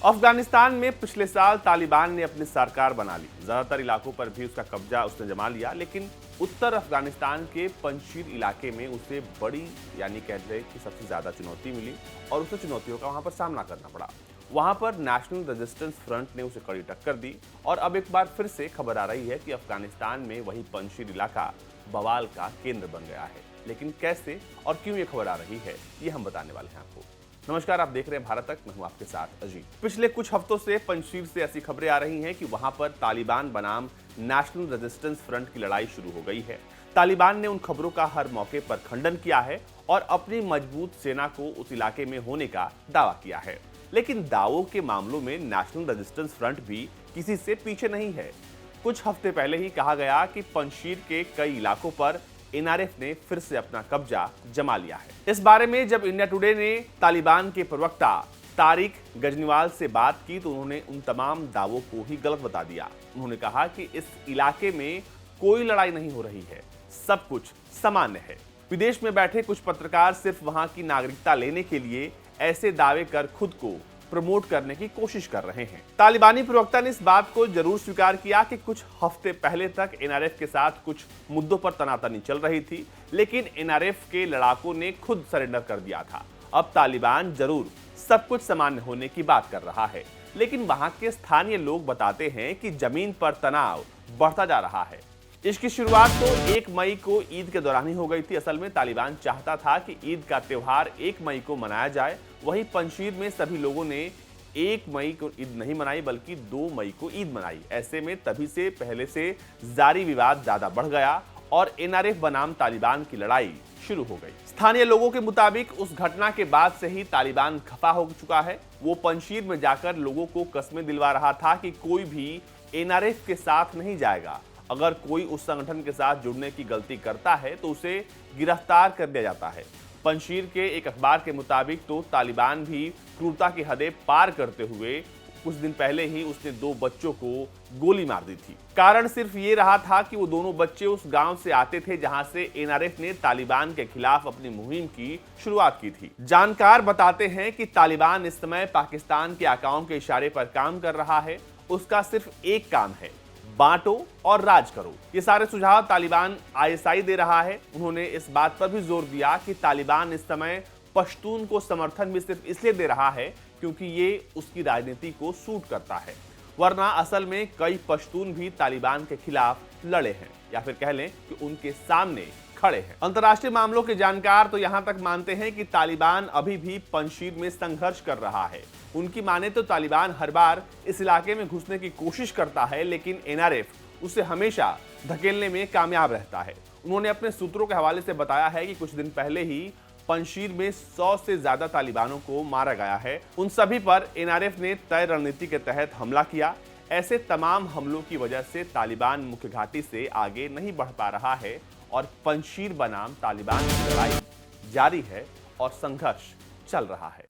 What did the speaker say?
अफगानिस्तान में पिछले साल तालिबान ने अपनी सरकार बना ली। ज्यादातर इलाकों पर भी उसका कब्जा उसने जमा लिया, लेकिन उत्तर अफगानिस्तान के पंजशीर इलाके में उसे बड़ी यानी कह रहे कि सबसे ज्यादा चुनौती मिली और उसे चुनौतियों का वहां पर सामना करना पड़ा। वहां पर नेशनल रेजिस्टेंस फ्रंट ने उसे कड़ी टक्कर दी और अब एक बार फिर से खबर आ रही है कि अफगानिस्तान में वही पंजशीर इलाका बवाल का केंद्र बन गया है। लेकिन कैसे और क्यों ये खबर आ रही है, ये हम बताने वाले हैं आपको। नमस्कार, आप देख रहे हैं भारत तक, मैं हूं आपके साथ अजीत। पिछले कुछ हफ्तों से पंजशीर से ऐसी खबरें आ रही हैं कि वहां पर तालिबान बनाम नेशनल रेजिस्टेंस फ्रंट की लड़ाई शुरू हो गई है। तालिबान ने उन खबरों का हर मौके पर खंडन किया है और अपनी मजबूत सेना को उस इलाके में होने का दावा किया है। लेकिन दावों के मामलों में नेशनल रेजिस्टेंस फ्रंट भी किसी से पीछे नहीं है। कुछ हफ्ते पहले ही कहा गया कि पंजशीर के कई इलाकों पर एनआरएफ ने फिर से अपना कब्जा जमा लिया है। इस बारे में जब इंडिया टुडे ने तालिबान के प्रवक्ता तारिक गजनीवाल से बात की तो उन्होंने उन तमाम दावों को ही गलत बता दिया। उन्होंने कहा कि इस इलाके में कोई लड़ाई नहीं हो रही है, सब कुछ सामान्य है। विदेश में बैठे कुछ पत्रकार सिर्फ वहां की नागरिकता लेने के लिए ऐसे दावे कर खुद को प्रमोट करने की कोशिश कर रहे हैं। तालिबानी प्रवक्ता ने इस बात को जरूर स्वीकार किया कि कुछ हफ्ते पहले तक एनआरएफ के साथ कुछ मुद्दों पर तनातनी चल रही थी, लेकिन एनआरएफ के लड़ाकों ने खुद सरेंडर कर दिया था। अब तालिबान जरूर सब कुछ सामान्य होने की बात कर रहा है, लेकिन वहां के स्थानीय लोग बताते हैं कि जमीन पर तनाव बढ़ता जा रहा है। इसकी शुरुआत तो 1 मई को ईद के दौरान ही हो गई थी। असल में तालिबान चाहता था कि ईद का त्योहार 1 मई को मनाया जाए। वहीं पंजशीर में सभी लोगों ने 1 मई को ईद नहीं मनाई बल्कि 2 मई को ईद मनाई। ऐसे में तभी से पहले से जारी विवाद ज्यादा बढ़ गया और एनआरएफ बनाम तालिबान की लड़ाई शुरू हो गई। स्थानीय लोगों के मुताबिक उस घटना के बाद से ही तालिबान खफा हो चुका है। वो पंजशीर में जाकर लोगों को कस्में दिलवा रहा था कि कोई भी एनआरएफ के साथ नहीं जाएगा। अगर कोई उस संगठन के साथ जुड़ने की गलती करता है तो उसे गिरफ्तार कर दिया जाता है। पंजशीर के एक अखबार के मुताबिक तो तालिबान भी क्रूरता की हदें पार करते हुए कुछ दिन पहले ही उसने 2 बच्चों को गोली मार दी थी। कारण सिर्फ ये रहा था कि वो दोनों बच्चे उस गांव से आते थे जहां से एनआरएफ ने तालिबान के खिलाफ अपनी मुहिम की शुरुआत की थी। जानकार बताते हैं कि तालिबान इस समय पाकिस्तान के आकाओं के इशारे पर काम कर रहा है। उसका सिर्फ एक काम है, बांटो और राज करो। ये सारे सुझाव तालिबान आईएसआई दे रहा है। उन्होंने इस बात पर भी जोर दिया कि तालिबान इस समय पश्तून को समर्थन भी सिर्फ इसलिए दे रहा है क्योंकि ये उसकी राजनीति को सूट करता है, वरना असल में कई पश्तून भी तालिबान के खिलाफ लड़े हैं या फिर कह लें कि उनके सामने खड़े हैं। अंतर्राष्ट्रीय मामलों के जानकार तो यहां तक मानते हैं कि तालिबान अभी भी पंजशीर में संघर्ष कर रहा है। उनकी माने तो तालिबान हर बार इस इलाके में घुसने की कोशिश करता है, लेकिन एनआरएफ उसे हमेशा धकेलने में कामयाब रहता है। उन्होंने अपने सूत्रों के हवाले से बताया है कि कुछ दिन पहले ही पंजशीर में 100 से ज्यादा तालिबानों को मारा गया है। उन सभी पर एनआरएफ ने तय रणनीति के तहत हमला किया। ऐसे तमाम हमलों की वजह से तालिबान मुख्य घाटी से आगे नहीं बढ़ पा रहा है और पंजशीर बनाम तालिबान की लड़ाई जारी है और संघर्ष चल रहा है।